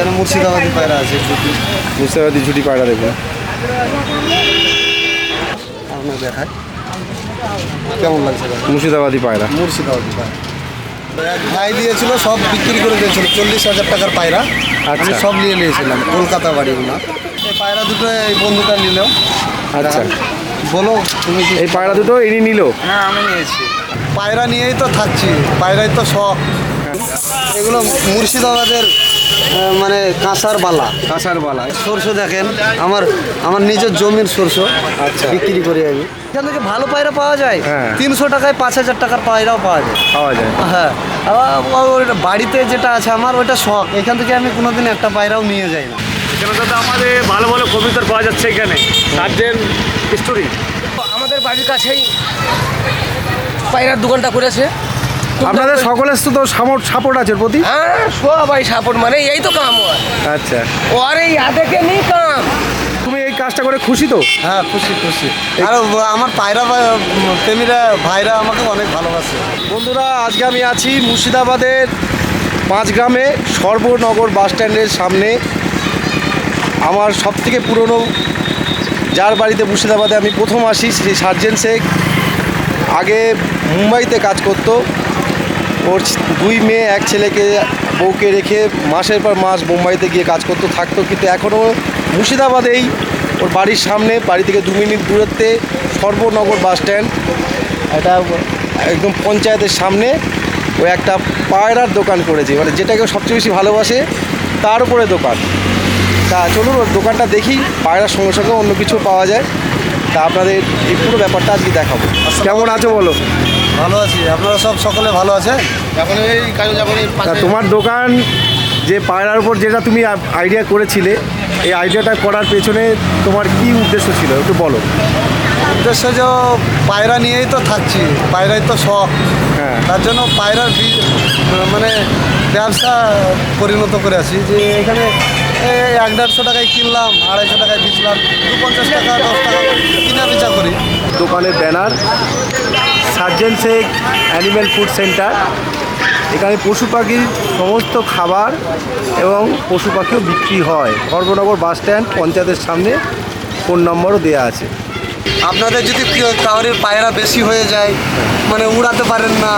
এখানে মুর্শিদাবাদী পায়রা আছে ঝুটি। মুর্শিদাবাদী ঝুটি পায়রা দেখুন, আপনার দেখায় কেমন লাগছে? মুর্শিদাবাদী পায়রা। মুর্শিদাবাদী পায়রা এক ভাই দিয়েছিল, সব বিক্রি করে দিয়েছিল 40,000 টাকার পায়রা। আমি আচ্ছা। সব নিয়ে নিয়েছিলাম, কলকাতা বাড়ি ওনার। এই পায়রা দুটো এই বন্ধুটা নিল। আচ্ছা, বলো তুমি কি? এই পায়রা দুটো ইনি নিল? হ্যাঁ আমি নিয়েছি। পায়রা নিয়েই তো থাকছি, পায়রাই তো শখ। এগুলো মুর্শিদাবাদের মানে কাঁসার বালা। কাঁসার বালা। সরষে দেখেন, আমার আমার নিজের জমির সরষে। আচ্ছা। বিক্রি করি আমি। এখান থেকে ভালো পায়রা পাওয়া যায়। হ্যাঁ। 300 টাকায় 5,000 টাকার পায়রাও পাওয়া যায়। পাওয়া যায়। হ্যাঁ, আবার ওইটা বাড়িতে যেটা আছে আমার, ওইটা শখ। এখান থেকে আমি কোনোদিন একটা পায়রাও নিয়ে যাই না। এখানে তো আমাদের ভালো ভালো কবিতর পাওয়া যাচ্ছে এখানে, সার্জেন স্টোরি। আমাদের বাড়ির কাছেই পায়রার দোকানটা করেছে। আপনাদের সকলের তো সাপোর্ট আছে ওর প্রতি? হ্যাঁ, সবাই সাপোর্ট, মানে এই তো কাম ওর। আচ্ছা, ওর এই দেখে নেই কাম। তুমি এই কাজটা করে খুশি তো? হ্যাঁ, খুশি খুশি। আর আমার পায়রা প্রেমীরা ভাইরা আমাকে অনেক ভালোবাসে। বন্ধুরা, আজকে আমি আছি মুর্শিদাবাদের 5 গ্রামে সর্বনগর বাস স্ট্যান্ডের সামনে। আমার সবথেকে পুরনো যার বাড়িতে মুর্শিদাবাদে আমি প্রথম আসি, সেই সার্জেন শেখ আগে মুম্বাইতে কাজ করতো। ওর 2 মেয়ে 1 ছেলেকে বউকে রেখে মাসের পর মাস মুম্বাইতে গিয়ে কাজ করতো, থাকতো। কিন্তু এখনও মুর্শিদাবাদেই ওর বাড়ির সামনে, বাড়ি থেকে 2 মিনিট দূরত্বে সর্বনগর বাস স্ট্যান্ড, এটা একদম পঞ্চায়েতের সামনে ও একটা পায়রার দোকান করেছে, মানে যেটাকে সবচেয়ে বেশি ভালোবাসে তার উপরে দোকান। তা চলুন ওর দোকানটা দেখি, পায়রার সঙ্গে সঙ্গে অন্য কিছু পাওয়া যায়। তা আপনাদের এই পুরো ব্যাপারটা আজকে দেখাবো। কেমন আছো বলো? ভালো আছি, আপনারা সব সকলে ভালো আছে? এখন এই কাজে যখন তা তোমার দোকান যে পায়রার উপর যেটা তুমি আইডিয়া করেছিলে, এই আইডিয়াটা করার পেছনে তোমার কি উদ্দেশ্য ছিল একটু বলো। উদ্দেশ্য যে পায়রা নিয়েই তো থাকছি, পায়রাই তো শখ। হ্যাঁ। তার জন্য পায়রার মানে ব্যবসা পরিণত করে আছি। যে এখানে 150 টাকায় কিনলাম, 250 টাকায় বেচলাম, 50 টাকা 10 টাকা কিনা বেচা করি। দোকানের ব্যানার সার্জেন শেখ অ্যানিম্যাল ফুড সেন্টার। এখানে পশু পাখির সমস্ত খাবার এবং পশু পাখিও বিক্রি হয়। সর্বনগর বাস স্ট্যান্ড পঞ্চায়েতের সামনে, ফোন নম্বরও দেওয়া আছে। আপনাদের যদি কাউরির পায়রা বেশি হয়ে যায়, মানে উড়াতে পারেন না,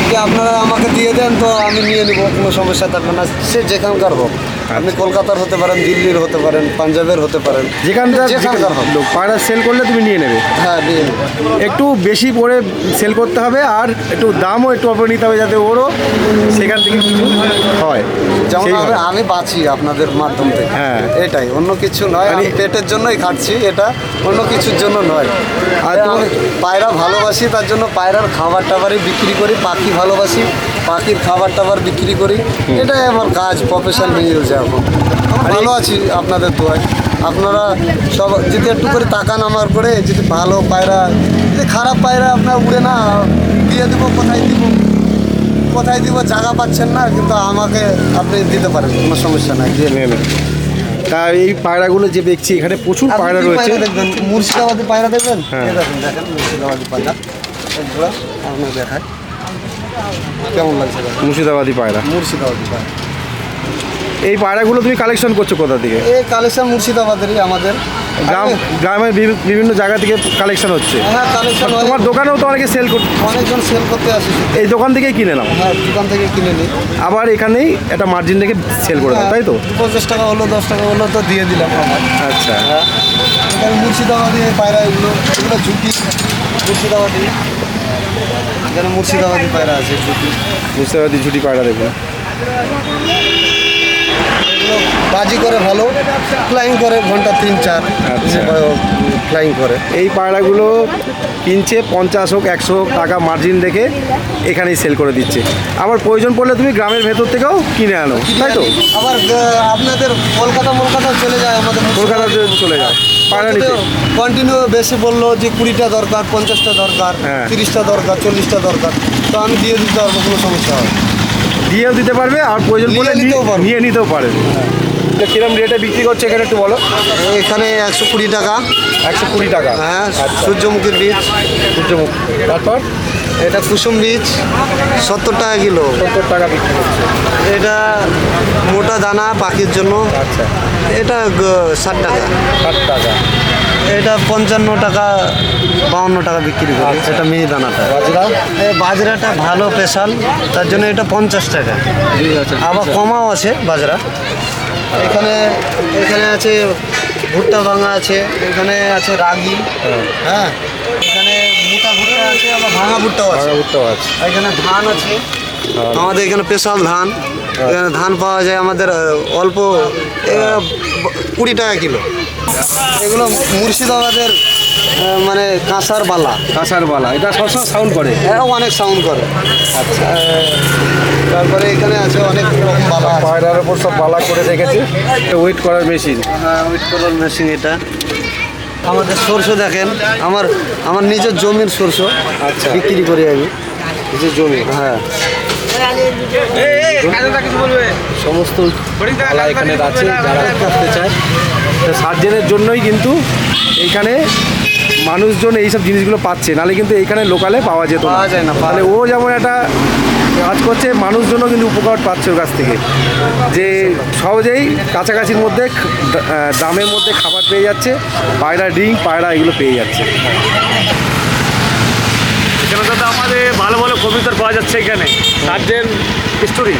যে আপনারা আমাকে দিয়ে দেন তো আমি নিয়ে নেবো, কোনো সমস্যা থাকবে না। সে যেখানকার হোক, আপনি কলকাতার হতে পারেন, দিল্লির হতে পারেন, পাঞ্জাবের হতে পারেন, যেখানকার হোক। পায়রা সেল করলে তুমি নিয়ে নেবে। হ্যাঁ, নিয়ে নেবো। একটু বেশি করে সেল করতে হবে, আর একটু দামও একটু অল্প নিতে হবে, যাতে ওরও সেখান থেকে কিছু হয়। যেমন সেইভাবে। আমি বাঁচি আপনাদের মাধ্যম থেকে। হ্যাঁ। এটাই, অন্য কিছু নয়। আমি পেটের জন্যই খাচ্ছি, এটা অন্য কিছুর জন্য নয়। আর আমি পায়রা ভালোবাসি, তার জন্য পায়রার খাবার টাবারই বিক্রি করি। পাখি ভালোবাসি, পাখির খাবার টাবার বিক্রি করি। এটাই আমার কাজ, প্রফেশন হয়ে গেছে এখন। ভালো আছি আপনাদের দোয়ায়। আপনারা সব যদি একটু করে তাকান আমার করে, যদি ভালো পায়রা, যদি খারাপ পায়রা আপনার উড়ে না, দিয়ে দেবো। কোথায় দিব জায়গা পাচ্ছেন না, কিন্তু আমাকে আপনি দিতে পারেন, কোনো সমস্যা নাই, দিয়ে নেবে। তা এই পায়রাগুলো যে দেখছি এখানে প্রচুর পায়রা রয়েছে। দেখবেন মুর্শিদাবাদী পায়রা দেখবেন। হ্যাঁ। দেখেন মুর্শিদাবাদী পায়রা একজোড়া আপনার দেখায় কেমন লাগছে? মুর্শিদাবাদী পায়রা। মুর্শিদাবাদী পায়রা, এই পায়রাগুলো তুমি কালেকশন করছো কোথা থেকে? এই কালেকশন মুর্শিদাবাদেরই আমাদের গ্রামের বিভিন্ন জায়গা থেকে কালেকশন হচ্ছে। হ্যাঁ, কালেকশন তোমার দোকানেও তো অনেকে সেল করছে, অনেকজন সেল করতে আসে। এই দোকান থেকেই কিনে নাও? হ্যাঁ, দোকান থেকে কিনে নিই। আবার এখানেই একটা মার্জিন রেখে সেল করে দাও, তাই তো? 50 টাকা হলো, 10 টাকা হলো, তো দিয়ে দিলাম আমার। আচ্ছা। হ্যাঁ, এখানে মুর্শিদাবাদী এই পায়রা, এগুলো ঝুঁকি মুর্শিদাবাদী। এখানে মুর্শিদাবাদী পায়রা আছে ঝুঁকি। মুর্শিদাবাদী ঝুটি পায়রা দেখুন। এগুলো বাজি করে ভালো, ফ্লাইং করে ঘন্টা 3-4। আচ্ছা। ফ্লাইং করে। এই পায়রাগুলো কিনছে 50 হোক 100 টাকা মার্জিন রেখে এখানেই সেল করে দিচ্ছে। আবার প্রয়োজন পড়লে তুমি গ্রামের ভেতর থেকেও কিনে আনো, তাই তো? আবার আপনাদের কলকাতা চলে যায়, আমাদের কলকাতাতে চলে যাও পায়রা নিতে। কন্টিনিউ বেশি বললো যে 20টা দরকার, 50টা দরকার, হ্যাঁ। 30টা দরকার, 40টা দরকার, তো আমি দিয়ে দিতে পারবো, কোনো সমস্যা হবে। দিয়েও দিতে পারবে, আর প্রয়োজন পড়লে নিয়ে নিতেও পারবে। নিয়ে নিতেও পারবে। এটা কিরম রেটে বিক্রি করছে এখানে একটু বলো। এখানে 120 টাকা। 120 টাকা। হ্যাঁ, আচ্ছা। সূর্যমুখীর বীজ। সূর্যমুখী। তারপর এটা কুসুম বীজ 70 টাকা কিলো। 70 টাকা বিক্রি করছে। এটা মোটা দানা পাখির জন্য। আচ্ছা। এটা 60 টাকা। 60 টাকা। এটা 55 টাকা 52 টাকা বিক্রি করি। আচ্ছা। এটা মিহি দানাটা। বাজরা এই বাজরাটা ভালো স্পেশাল, তার জন্য এটা 50 টাকা। আবার কমাও আছে বাজরা। এখানে এখানে আছে ভুট্টা ভাঙা আছে, এখানে আছে রাগি। হ্যাঁ, এখানে মোটা ভুট্টা আছে, আবার ভাঙা ভুট্টাও আছে। ভুট্টাও আছে। এখানে ধান আছে, আমাদের এখানে স্পেশাল ধান। এখানে ধান পাওয়া যায় আমাদের অল্প 20 টাকা কিলো। এগুলো মুর্শিদাবাদের মানে কাঁসার বালা। কাঁসার বালা, এটা সবসময় সাউন্ড করে। এরাও অনেক সাউন্ড করে। আচ্ছা, তারপরে এখানে আছে অনেক রকম বালা আছে। পায়রার ওপর সব বালা করে রেখেছে। ওয়েট করার মেশিন। হ্যাঁ, উইট করার মেশিন এটা। আমাদের সরষে দেখেন, আমার আমার নিজের জমির সরষে। আচ্ছা। বিক্রি করি আমি। নিজের জমি। হ্যাঁ, সমস্ত বালা এখানে আছে যারা করতে চায়। তো সার্জেনের জন্যই কিন্তু এইখানে মানুষজন এইসব জিনিসগুলো পাচ্ছে, নাহলে কিন্তু এইখানে লোকালে পাওয়া যেত পাওয়া যায় না, তাহলে ও যেমন একটা কাজ করছে, মানুষজনও কিন্তু উপকার পাচ্ছে ওর কাছ থেকে, যে সহজেই কাছাকাছির মধ্যে দামের মধ্যে খাবার পেয়ে যাচ্ছে, পায়রা ডিম পায়রা এগুলো পেয়ে যাচ্ছে। এখানে দাদা আমাদের ভালো ভালো কবিতর পাওয়া যাচ্ছে এখানে। সার্জেন স্টোরি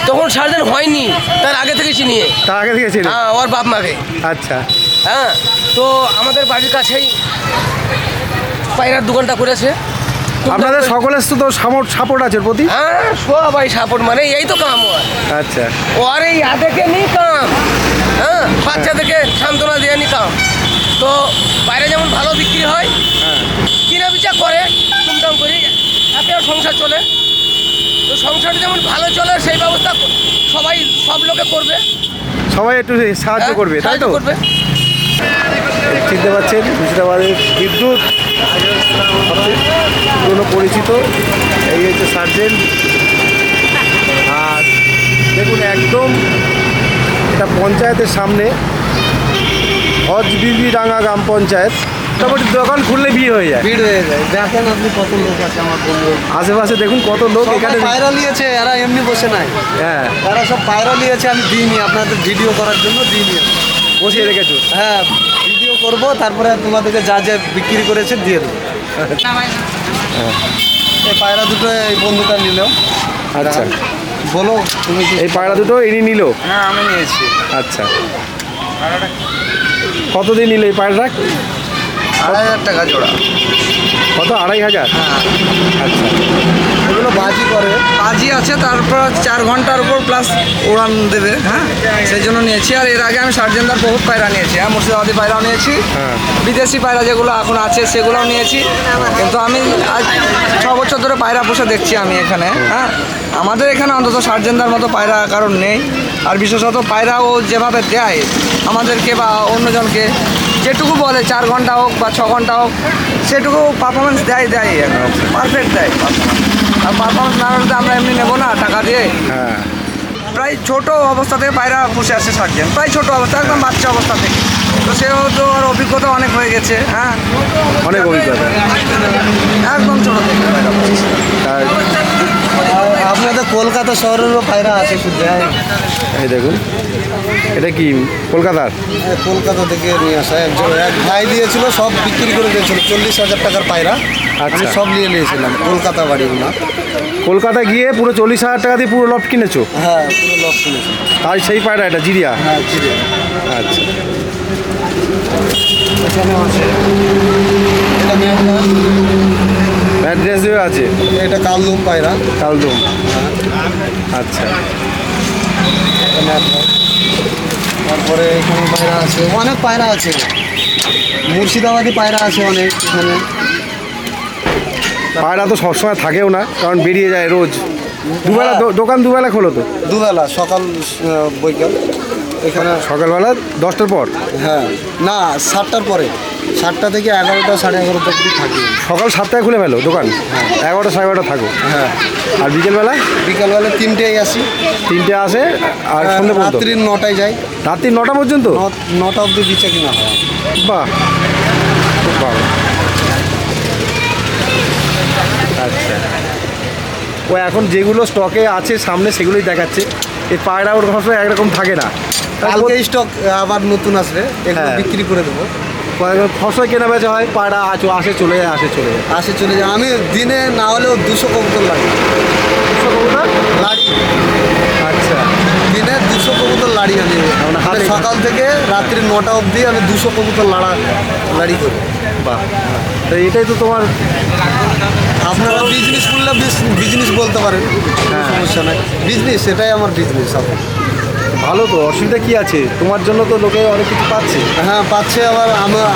তখন সার্জেন হয়নি, তার আগে থেকে চিনি। তার আগে থেকে ছিল। হ্যাঁ, ওর বাপ মাকে। আচ্ছা। হ্যাঁ, তো আমাদের বাড়ির কাছেই পায়রার দোকানটা করেছে। খুব আপনাদের দাম- সকলের তো সাপোর্ট আছে ওর প্রতি। হ্যাঁ, সবাই সাপোর্ট, মানে এই তো কাম ওর। আচ্ছা। ওর এই আদেকে নি কাম। হ্যাঁ, বাচ্চাদেরকে সান্ত্বনা দিয়ে নি কাম। তো বাইরে যেমন ভালো বিক্রি হয়, কিনা বিচা করে টুমটাম করি, এতে ওর সংসার চলে। তো সংসার যেমন ভালো চলে সেই ব্যবস্থা সবাই সব লোকে করবে। সবাই একটু সাহায্য হ্যাঁ, করবে, তাই সাহায্য তো? করবে। চিনতে পারছেন মুর্শিদাবাদের বিদ্যুৎ পুরনো পরিচিত, এই হচ্ছে সার্জেন। আর দেখুন একদম এটা পঞ্চায়েতের সামনে, হজবিবিডাঙ্গা গ্রাম পঞ্চায়েত। মোটামুটি দোকান খুললে বিয়ে হয়ে যায়। ভিড় হয়ে যায়। দেখেন আপনি কত লোক আছে আমার বন্ধু। আশেপাশে দেখুন কত লোক এখানে। পায়রা নিয়েছে, এরা এমনি বসে নাই। হ্যাঁ, এরা সব পায়রা নিয়েছে, আমি দিইনি, আপনাদের ভিডিও করার জন্য দিইনি। বসিয়ে রেখেছো। হ্যাঁ, ভিডিও করব, তারপরে তোমাদেরকে যা যা বিক্রি করেছে দিয়ে দেবো। এই পায়রা দুটো এই বন্ধুটা নিল। আচ্ছা, বলো তুমি কি? এই পায়রা দুটো ইনি নিল। হ্যাঁ, আমি নিয়েছি। আচ্ছা, কতদিন নিল এই পায়রাটা? 2,500 টাকা জোড়া। কত? 2,500? আচ্ছা। এগুলো বাজি করে। বাজি আছে, তারপর 4 ঘন্টার উপর প্লাস উড়ান দেবে। হ্যাঁ, সেই জন্য নিয়েছি। আর এর আগে আমি সার্জেনদার বহুত পায়রা নিয়েছি। হ্যাঁ, মুর্শিদাবাদী পায়রাও নিয়েছি, হ্যাঁ। বিদেশি পায়রা যেগুলো এখন আছে সেগুলোও নিয়েছি। কিন্তু আমি আজ 6 বছর ধরে পায়রা পুষে দেখছি আমি এখানে। হ্যাঁ, আমাদের এখানে অন্তত সার্জেনদার মতো পায়রা কারণ নেই। আর বিশেষত পায়রা ও যেভাবে দেয় আমাদেরকে বা অন্যজনকে, যেটুকু বলে 4 ঘন্টা হোক বা 6 ঘন্টা হোক, সেটুকু পারফরমেন্স দেয় একদম পারফেক্ট দেয় পারফরমেন্স। আর পারফরমেন্স না হলে তো আমরা এমনি নেবো না টাকা দিয়ে। হ্যাঁ, প্রায় ছোট অবস্থা থেকে পায়রা পুষে আসছে সার্জেন, প্রায় ছোট অবস্থা, একদম বাচ্চা অবস্থা থেকে। তো সেহেতু ওর অভিজ্ঞতা অনেক হয়ে গেছে। হ্যাঁ, অনেক অভিজ্ঞতা। একদম ছোট থেকে পায়রা পুষছে। আর আপনাদের কলকাতা শহরেরও পায়রা আছে শুধু। এই দেখুন, এটা কি কলকাতার? কলকাতা থেকে নিয়ে আসা এক ভাই দিয়েছিল, সব বিক্রি করে দিয়েছিল। 40,000 টাকার পায়রা। আমি আচ্ছা। সব নিয়ে নিয়েছিলাম। কলকাতা বাড়ি ওনার। কলকাতা গিয়ে পুরো 40,000 টাকা দিয়ে পুরো লট কিনেছো? হ্যাঁ, পুরো লস কিনেছিলাম। তাই সেই পায়রা এটা জিরিয়া? হ্যাঁ, চিড়ে। আচ্ছা। এখানে আছে। এটা মেয়েটা। অ্যাড্রেস দেওয়া আছে? এটা কালদম পায়রা। কালদম। আচ্ছা। এটা মেয়েটা। তারপরে এখানে পায়রা আছে, অনেক পায়রা আছে। মুর্শিদাবাদী পায়রা আছে অনেক এখানে। পায়রা তো সবসময় থাকেও না, কারণ বেরিয়ে যায় রোজ। দুবেলা দোকান দুবেলা খোলো তো? দুবেলা, সকাল বৈকাল। এখানে সকালবেলা 10টার পর? হ্যাঁ, না 7টার পরে। 7টা থেকে 11টা 11:30 অবধি থাকি। সকাল 7টায় খুলে ফেলো দোকান, 11টা 11:30 থাকো, হ্যাঁ, আর বিকেলবেলা বিকালবেলা 3টেই আসি, 3টে আসে আর সন্ধ্যে পর্যন্ত, রাত্রি 9টায় যাই, রাত্রি 9টা পর্যন্ত। 9টা অবধি বেচা কিনা হয়। বাহ, খুব ভালো। আচ্ছা, ও এখন যেগুলো স্টকে আছে সামনে সেগুলোই দেখাচ্ছে। এই পায়রা ওর সবসময় একরকম থাকে না, কালকে স্টক আবার নতুন আসবে, এগুলো হ্যাঁ। বিক্রি করে দেবো। ফসল কেনা বেচা হয়, পায়রা আসে চলে যায়, আসে চলে যায়। আসে চলে যায়। আমি দিনে না হলেও 200 কবুতর লাগে লাড়ি, আচ্ছা, দিনে 200 কবুতর লাড়ি আমি। মানে হাতে- সকাল থেকে রাত্রি 9টা অবধি আমি 200 কবুতর লাড়ি করি। বাহ, তো এটাই তো তোমার। আপনারা বিজনেস করলে বিজনেস বলতে পারেন, কোনো সমস্যা নাই। বিজনেস, এটাই আমার বিজনেস। ভালো তো, অসুবিধা কি আছে? তোমার জন্য তো লোকে অনেক কিছু পাচ্ছে। হ্যাঁ, পাচ্ছে। আবার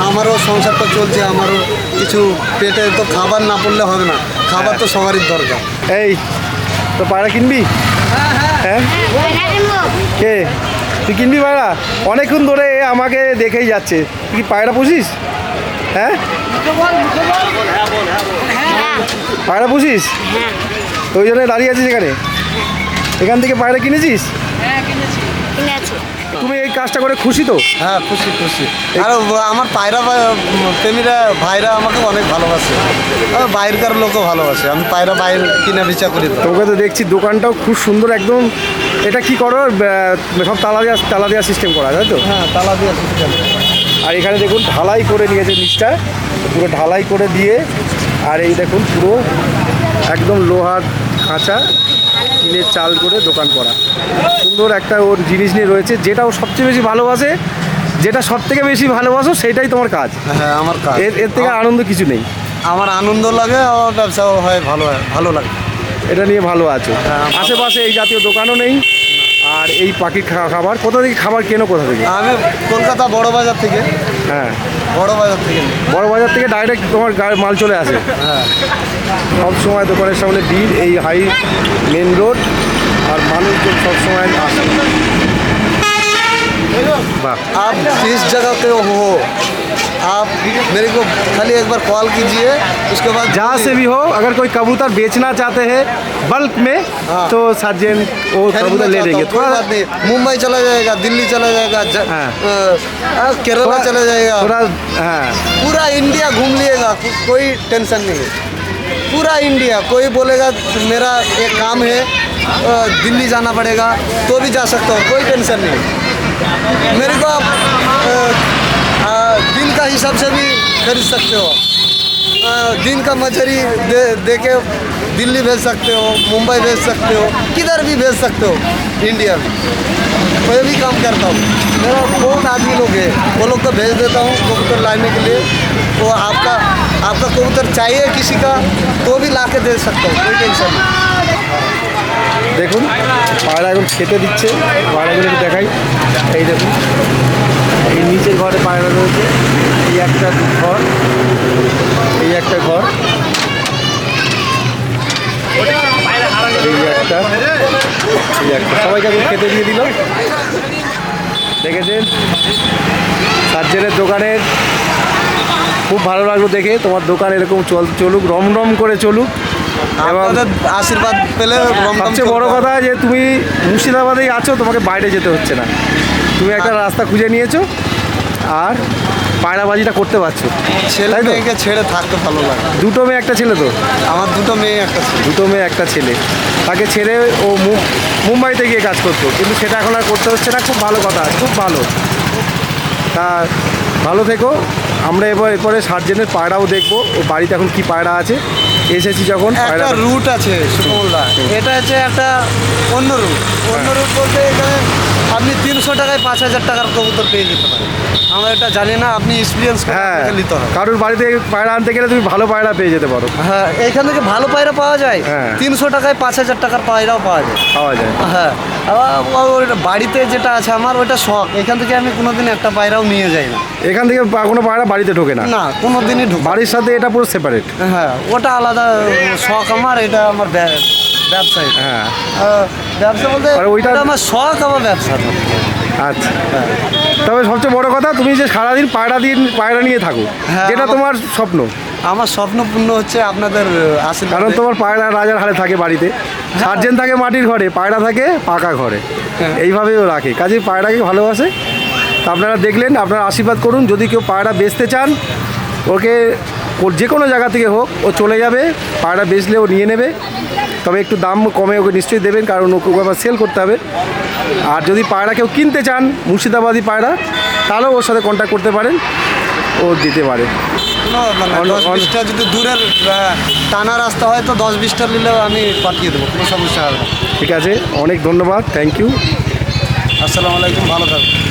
আমারও সংসারটা চলছে, আমারও কিছু পেটে তো খাবার না পড়লে হবে না, খাবার তো সবারই দরকার। এই তো পায়রা কিনবি? হ্যাঁ, কে তুই কিনবি পায়রা? অনেকক্ষণ ধরে এ আমাকে দেখেই যাচ্ছে। তুই কি পায়রা পুষিস? হ্যাঁ, পায়রা পুষিস? তো ওই জন্য দাঁড়িয়ে আছিস এখানে? এখান থেকে পায়রা কিনেছিস? তুমি এই কাজটা করে খুশি তো? হ্যাঁ, খুশি খুশি। আর আমার পায়রা প্রেমীরা ভাইরা আমাকে অনেক ভালোবাসে, বাইরেকার লোকও ভালোবাসে। আমি পায়রা বাইরে কিনা বেচা করি তো। তোকে তো দেখছি দোকানটাও খুব সুন্দর একদম। এটা কি করো, সব তালা দেওয়া সিস্টেম করা, তাই তো? হ্যাঁ, তালা দিয়ে সিস্টেম। আর এখানে দেখুন ঢালাই করে নিয়েছে নিচটা, পুরো ঢালাই করে দিয়ে। আর এই দেখুন পুরো একদম লোহার খাঁচা কিনে চাল করে দোকান করা। সুন্দর একটা ওর জিনিস নিয়ে রয়েছে, যেটা ও সবচেয়ে বেশি ভালোবাসে, যেটা সব থেকে বেশি ভালোবাসো সেইটাই তোমার কাজ। হ্যাঁ, আমার কাজ। এর থেকে আনন্দ কিছু নেই। আমার আনন্দ লাগে, আমার ব্যবসাও হয়, ভালো লাগে। এটা নিয়ে ভালো আছো। হ্যাঁ। আশেপাশে এই জাতীয় দোকানও নেই। আর এই পাখির খাবার কোথা থেকে, খাবার কেনো কোথা থেকে? আমি কলকাতা বড় বাজার থেকে। হ্যাঁ, বড় বাজার থেকে নিই। বড় বাজার থেকে ডাইরেক্ট তোমার মাল চলে আসে। হ্যাঁ, সব সময় দোকানের সামনে ভিড়, এই হাই মেন রোড, আর মানুষজন সব সময় আসে। वाह। आप जिस जगह पे हो आप मेरे को खाली एक बार कॉल कीजिए, उसके बाद जहाँ से भी हो, अगर कोई कबूतर बेचना चाहते हैं बल्क में, हाँ। तो सर्जन वो कबूतर ले लेंगे। कोई बात नहीं, मुंबई चला जाएगा, दिल्ली चला जाएगा, हाँ। केरला चला जाएगा, थोड़ा, हाँ, पूरा इंडिया घूम लिएगा, कोई टेंशन नहीं है। पूरा इंडिया, कोई बोलेगा मेरा एक काम है दिल्ली जाना पड़ेगा तो भी जा सकता हो, कोई टेंशन नहीं। मेरे को आप दिन का हिसाब से भी खरीद सकते हो, दिन का मजूरी दे के दिल्ली भेज सकते हो, मुंबई भेज सकते हो, किधर भी भेज सकते हो इंडिया में। कोई भी काम करता हूँ, मेरा बहुत आदमी लोग है, वो लोग को भेज देता हूँ कबूतर लाने के लिए। वो आपका कबूतर चाहिए किसी का तो भी ला के दे सकता हूँ, कोई टेंशन नहीं। দেখুন পায়রা এখন খেতে দিচ্ছে। পায়রাগুলো একটু দেখাই। এই দেখুন, এই নিচের ঘরে পায়রা রয়েছে। এই একটা ঘর, এই একটা ঘর, এই একটা সবাইকে এখন খেতে দিয়ে দিল। দেখেছেন সার্জেনের দোকানের, খুব ভালো লাগলো দেখে। তোমার দোকান এরকম চলুক, রমরম করে চলুক। এবং আপনাদের আশীর্বাদ পেলে সবচেয়ে বড় কথা যে তুমি মুর্শিদাবাদেই আছো, তোমাকে বাইরে যেতে হচ্ছে না। তুমি একটা রাস্তা খুঁজে নিয়েছো আর পায়রাবাজিটা করতে পারছো। ছেলে তাই তো? মেয়েকে ছেড়ে থাকতে ভালো লাগে। দুটো মেয়ে একটা ছেলে তো? আমার দুটো মেয়ে একটা ছেলে। দুটো মেয়ে একটা ছেলে। তাকে ছেড়ে ও মুম্বাইতে গিয়ে কাজ করতো, কিন্তু সেটা এখন আর করতে হচ্ছে না। খুব ভালো কথা, খুব ভালো। তা ভালো থেকো। আমরা এরপরে সার্জেনের পায়রাও দেখবো, ও বাড়িতে এখন কি পায়রা আছে। এসেছি যখন একটা রুট আছে সুকমলদা, এটা হচ্ছে একটা অন্য রুট। অন্য রুট বলতে এখানে আপনি 300 টাকায় 5000 টাকার কবুতর পেয়ে যেতে পারেন। আমরা এটা জানি না, আপনি এক্সপিরিয়েন্স করে হ্যাঁ, আপনাকে নিতে হবে। কারোর বাড়িতে পায়রা আনতে গেলে তুমি ভালো পায়রা পেয়ে যেতে পারো। হ্যাঁ, এখান থেকে ভালো পায়রা পাওয়া যায়। হ্যাঁ। 300 টাকায় 5000 টাকার পায়রাও পাওয়া যায়। পাওয়া যায়। হ্যাঁ, আবার ওটা বাড়িতে যেটা আছে আমার, ওটা শখ। এখান থেকে আমি কোনোদিন একটা পায়রাও নিয়ে যাই না। এখান থেকে কোনো পায়রা বাড়িতে ঢোকে না। না, কোনোদিনই ঢুক। বাড়ির সাথে এটা পুরো সেপারেট। হ্যাঁ, ওটা আলাদা শখ আমার, এটা আমার ব্যবসা। এটা হ্যাঁ, ব্যবসা বলতে আর ওইটা- ওইটা আমার শখ, আমার ব্যবসা। আচ্ছা, তবে সবচেয়ে বড় কথা তুমি যে সারাদিন পায়রা নিয়ে থাকো, হ্যাঁ, যেটা তোমার স্বপ্ন, আমার স্বপ্নপূর্ণ হচ্ছে আপনাদের আশীর্বাদ। কারণ তোমার পায়রা রাজার হালে থাকে বাড়িতে, সার্জেন থাকে মাটির ঘরে, পায়রা থাকে পাকা ঘরে, এইভাবেও রাখে, কাজেই পায়রাকে ভালোবাসে। তা আপনারা দেখলেন, আপনারা আশীর্বাদ করুন। যদি কেউ পায়রা বেচতে চান, ওকে যে কোনো জায়গা থেকে হোক ও চলে যাবে, পায়রা বেচলে ও নিয়ে নেবে, তবে একটু দাম কমে ওকে নিশ্চয়ই দেবেন, কারণ ওকে আবার সেল করতে হবে। আর যদি পায়রা কেউ কিনতে চান মুর্শিদাবাদি পায়রা, তাহলেও ওর সাথে কন্ট্যাক্ট করতে পারেন, ও দিতে পারে। মানে 10-20টা যদি দূরের টানা রাস্তা হয় তো 10-20টা নিলেও আমি পাঠিয়ে দেবো, কোনো সমস্যা হবে না। ঠিক আছে, অনেক ধন্যবাদ, থ্যাংক ইউ। আসসালামু আলাইকুম, ভালো থাকবেন।